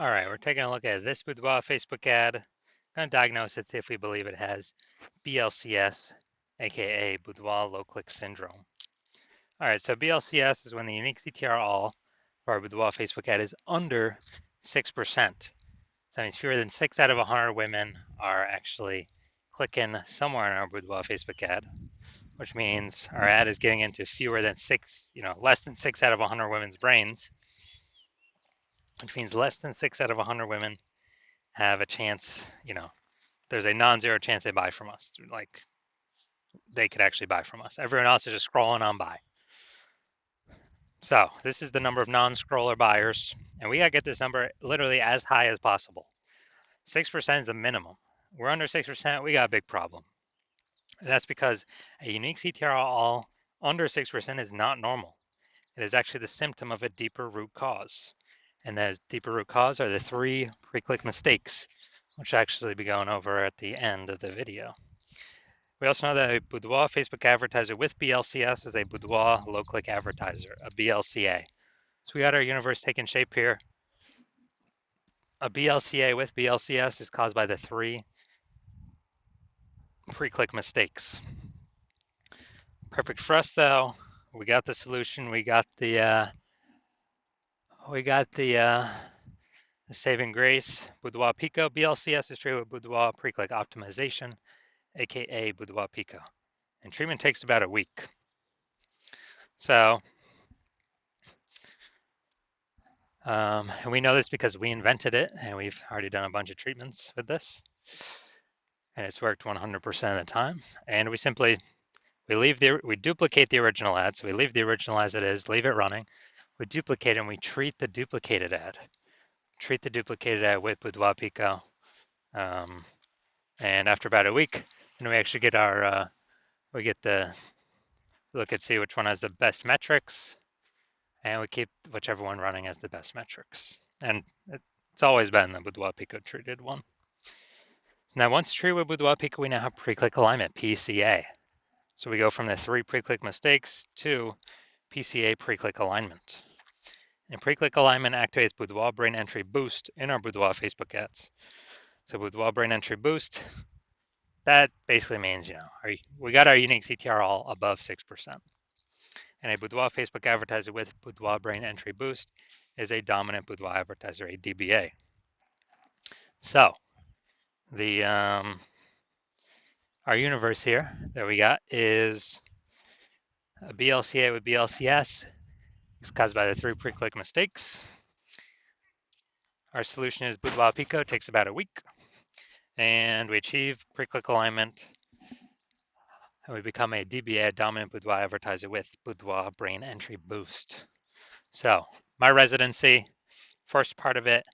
All right, we're taking a look at this Boudoir Facebook ad. Going to diagnose it, see if we believe it has BLCS, aka Boudoir Low Click Syndrome. All right, so BLCS is when the unique CTR all for our Boudoir Facebook ad is under 6%. So that means fewer than 6 out of 100 women are actually clicking somewhere on our Boudoir Facebook ad, which means our ad is getting into fewer than 6, less than 6 out of 100 women's brains, which means less than 6 out of 100 women have a chance, there's a non-zero chance they buy from us. Like they could actually buy from us. Everyone else is just scrolling on by. So this is the number of non-scroller buyers, and we gotta get this number literally as high as possible. 6% is the minimum. We're under 6%, we got a big problem. And that's because a unique CTR all under 6% is not normal. It is actually the symptom of a deeper root cause. And those deeper root cause are the 3 pre-click mistakes, which I'll actually be going over at the end of the video. We also know that a Boudoir Facebook advertiser with BLCS is a Boudoir low-click advertiser, a BLCA. So we got our universe taking shape here. A BLCA with BLCS is caused by the 3 pre-click mistakes. Perfect for us though. We got the solution. We got the saving grace. Boudoir Pico BLCS is treated with Boudoir pre-click optimization, aka Boudoir Pico, and treatment takes about a week. So, and we know this because we invented it, and we've already done a bunch of treatments with this, and it's worked 100% of the time. And we duplicate the original ad, so we leave the original as it is, leave it running. We duplicate and we treat the duplicated ad. Treat the duplicated ad with Boudoir Pico, and after about a week, then we actually get look and see which one has the best metrics, and we keep whichever one running as the best metrics. And it's always been the Boudoir Pico treated one. Now, once treated with Boudoir Pico, we now have pre-click alignment, PCA. So we go from the 3 pre-click mistakes to PCA pre-click alignment. And pre-click alignment activates Boudoir brain entry boost in our Boudoir Facebook ads. So Boudoir brain entry boost, that basically means, we got our unique CTR all above 6%. And a Boudoir Facebook advertiser with Boudoir brain entry boost is a dominant Boudoir advertiser, a DBA. So our universe here that we got is a BLCA with BLCS. It's caused by the 3 pre-click mistakes. Our solution is Boudoir Pico, takes about a week, and we achieve pre-click alignment, and we become a DBA, a dominant Boudoir advertiser with Boudoir brain entry boost. So my residency, first part of it,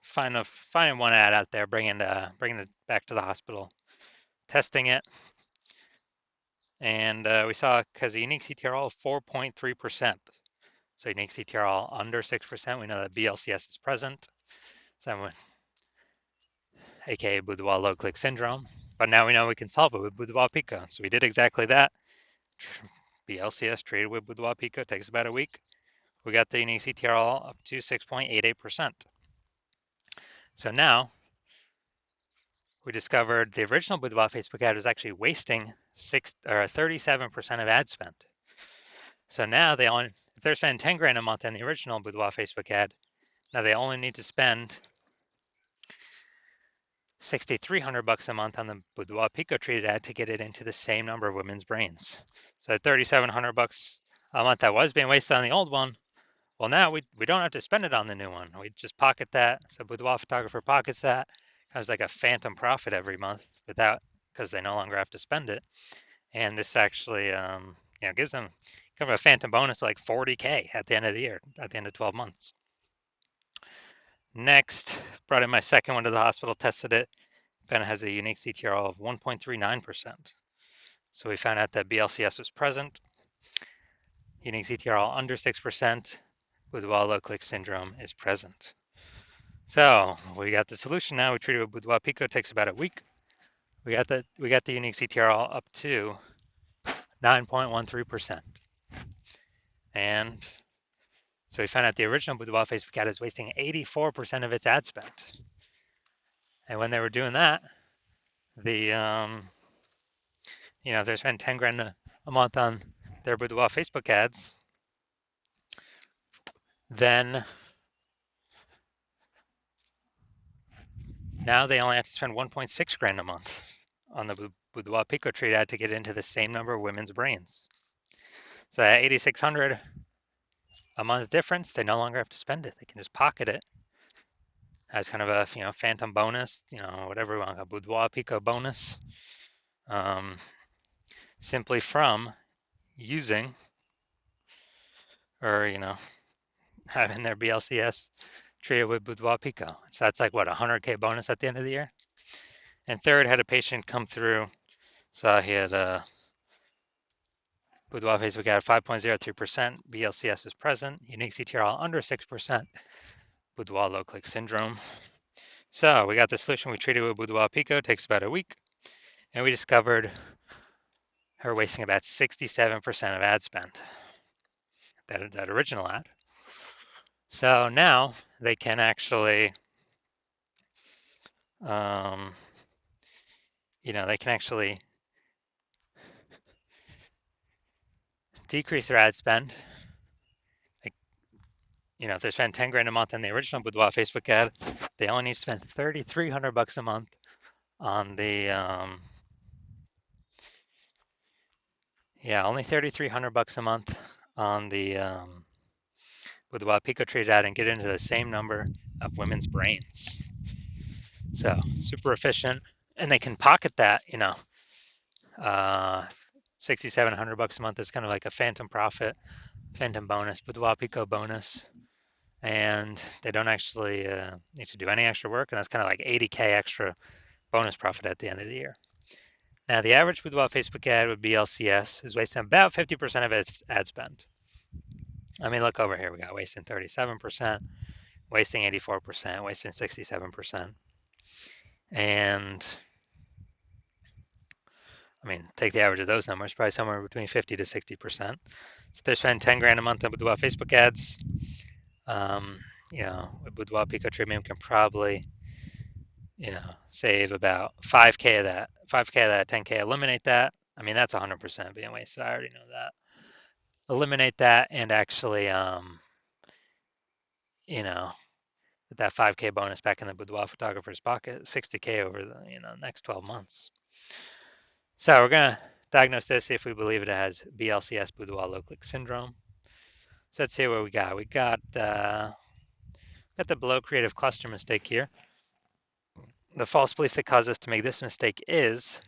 finding one ad out there, bringing it back to the hospital, testing it, and we saw because the unique CTR all of 4.3%. So unique CTR all under 6%. We know that BLCS is present, so aka Boudoir low click syndrome. But now we know we can solve it with Boudoir Pico. So we did exactly that. BLCS treated with Boudoir Pico takes about a week. We got the unique CTR all up to 6.88%. So now we discovered the original Boudoir Facebook ad was actually wasting 37% of ad spend. So now if they're spending 10 grand a month on the original Boudoir Facebook ad, now they only need to spend $6,300 a month on the Boudoir Pico treated ad to get it into the same number of women's brains. So $3,700 a month that was being wasted on the old one, well, now we don't have to spend it on the new one. We just pocket that. So Boudoir photographer pockets that. Has like a phantom profit every month because they no longer have to spend it. And this actually gives them kind of a phantom bonus like $40K at the end of the year, at the end of 12 months. Next, brought in my second one to the hospital, tested it, found it has a unique CTR of 1.39%. So we found out that BLCS was present, unique CTR under 6%, Boudoir low click syndrome is present. So we got the solution now. We treat it with Boudoir Pico, takes about a week. We got the unique CTR up to 9.13%. And So we found out the original Boudoir Facebook ad is wasting 84% of its ad spend. And when they were doing that, the if they spend 10 grand a month on their Boudoir Facebook ads, then now they only have to spend 1.6 grand a month on the Boudoir Pico Treat ad to get into the same number of women's brains. So that 8,600 a month difference, they no longer have to spend it. They can just pocket it as kind of a phantom bonus, whatever we want, a Boudoir Pico bonus, simply from using or having their BLCS treated with Boudoir Pico. So that's like what, 100K bonus at the end of the year. And third, had a patient come through, so he had a Boudoir Facebook ad 5.03%, BLCS is present, unique CTRL under 6%, Boudoir low click syndrome. So we got the solution we treated with Boudoir Pico, takes about a week, and we discovered her wasting about 67% of ad spend, that original ad. So now they can actually, they can actually decrease their ad spend. Like, if they spend 10 grand a month on the original Boudoir Facebook ad, they only need to spend 3,300 bucks a month on the, only 3,300 bucks a month on the Boudoir Pico Treat ad and get into the same number of women's brains. So super efficient, and they can pocket that, 6,700 bucks a month is kind of like a phantom profit, phantom bonus, Boudoir Pico bonus, and they don't actually need to do any extra work, and that's kind of like 80K extra bonus profit at the end of the year. Now, the average Boudoir Facebook ad with BLCS is wasting about 50% of its ad spend. I mean, look over here. We got wasting 37%, wasting 84%, wasting 67%. And I mean, take the average of those numbers, probably somewhere between 50 to 60%. So if they're spending 10 grand a month on Boudoir Facebook ads, with Boudoir Pico treatment, we can probably, save about 5K of that, 5K of that, 10K, eliminate that. I mean, that's 100% being wasted. I already know that. Eliminate that and actually, that 5K bonus back in the Boudoir photographer's pocket, 60K over the, next 12 months. So we're going to diagnose this, see if we believe it has BLCS, Boudoir low click syndrome. So let's see what we got. We got the below creative cluster mistake here. The false belief that caused us to make this mistake is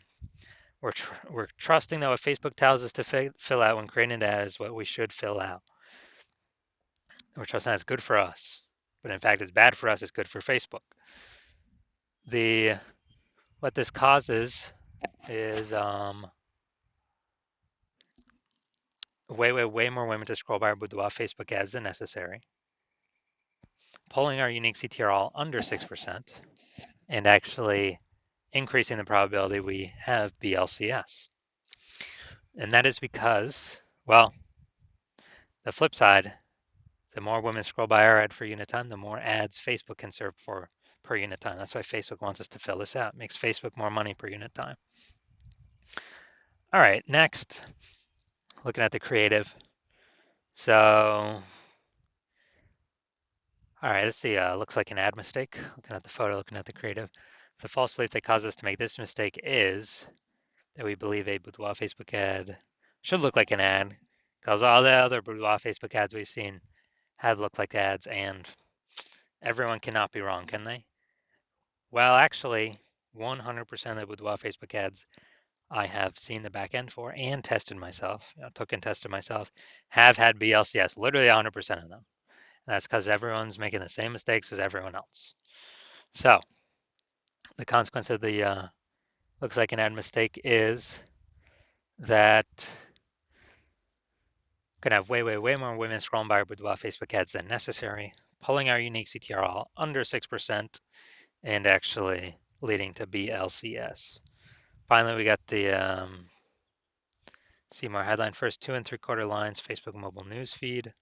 we're trusting that what Facebook tells us to fill out when creating an ad is what we should fill out. We're trusting that's good for us, but in fact, it's bad for us. It's good for Facebook. What this causes is way more women to scroll by our Boudoir Facebook ads than necessary, pulling our unique CTRL under 6%, and actually increasing the probability we have BLCS. And that is because, well, the flip side, the more women scroll by our ad for unit time, the more ads Facebook can serve for per unit time. That's why Facebook wants us to fill this out. It makes Facebook more money per unit time. All right, next, looking at the creative. So, all right, let's see, looks like an ad mistake. Looking at the photo, looking at the creative. The false belief that caused us to make this mistake is that we believe a Boudoir Facebook ad should look like an ad, because all the other Boudoir Facebook ads we've seen have looked like ads, and everyone cannot be wrong, can they? Well, actually, 100% of Boudoir Facebook ads I have seen the back end for and tested myself, took and tested myself, have had BLCS, literally 100% of them. And that's because everyone's making the same mistakes as everyone else. So the consequence of the looks like an ad mistake is that we're gonna have way more women scrolling by our Boudoir Facebook ads than necessary, pulling our unique CTRL under 6%, and actually leading to BLCS. Finally, we got the see more headline first 2 3/4 lines, Facebook mobile news feed.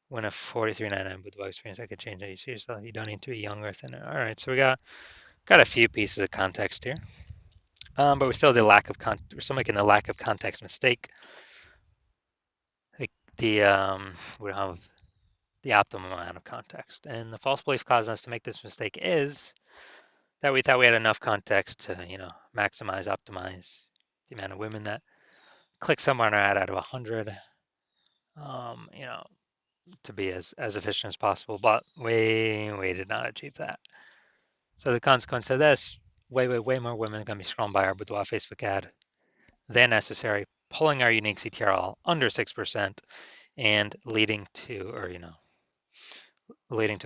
When a 43.99 Boudoir experience, I could change that. You see yourself. You don't need to be younger than it. All right, so we got a few pieces of context here, but we still did we're still making the lack of context mistake. Like we don't have the optimum amount of context, and the false belief causing us to make this mistake is that we thought we had enough context to maximize, optimize the amount of women that click somewhere on our ad out of 100. Um, you know, to be as efficient as possible, but we did not achieve that. So the consequence of this, way more women are going to be scrolling by our Boudoir Facebook ad than necessary, pulling our unique CTRL under 6% and leading to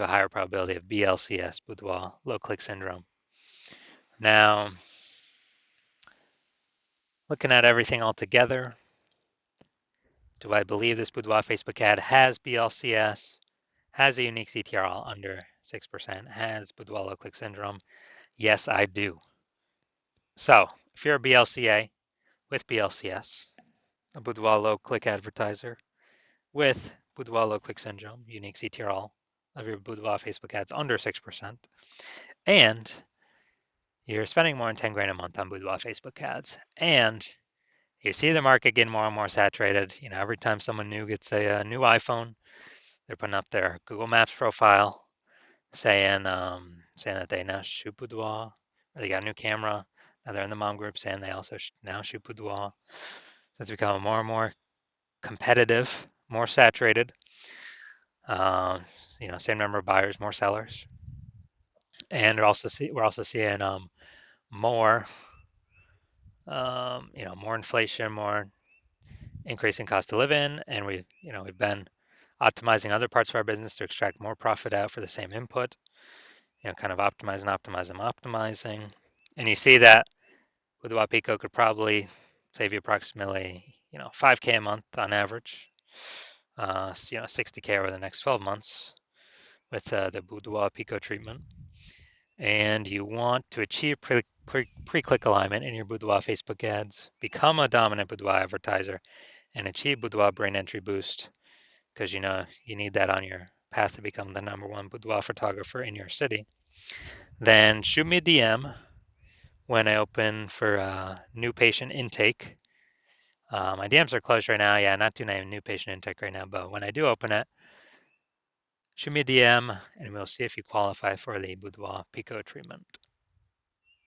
a higher probability of BLCS, Boudoir low click syndrome. Now, looking at everything all together, do I believe this Boudoir Facebook ad has BLCS, has a unique CTRL under 6%, has Boudoir low click syndrome? Yes, I do. So if you're a BLCA with BLCS, a Boudoir low click advertiser with Boudoir low click syndrome, unique CTRL of your Boudoir Facebook ads under 6%, and you're spending more than 10 grand a month on Boudoir Facebook ads, and you see the market getting more and more saturated. Every time someone new gets a new iPhone, they're putting up their Google Maps profile saying that they now shoot boudoir, or they got a new camera. Now they're in the mom group saying they also now shoot boudoir. So it's becoming more and more competitive, more saturated. Same number of buyers, more sellers, and we're also seeing more more inflation, more increasing cost of living, and we've been optimizing other parts of our business to extract more profit out for the same input. Kind of optimizing. And you see that with Wapico could probably save you approximately, 5K a month on average, 60K over the next 12 months with the Boudoir Pico treatment. And you want to achieve pre-click alignment in your Boudoir Facebook ads, become a dominant Boudoir advertiser, and achieve Boudoir brain entry boost, because you need that on your path to become the #1 boudoir photographer in your city. Then shoot me a DM when I open for new patient intake. My DMs are closed right now. Yeah, not doing a new patient intake right now, but when I do open it, shoot me a DM and we'll see if you qualify for the Boudoir Pico treatment.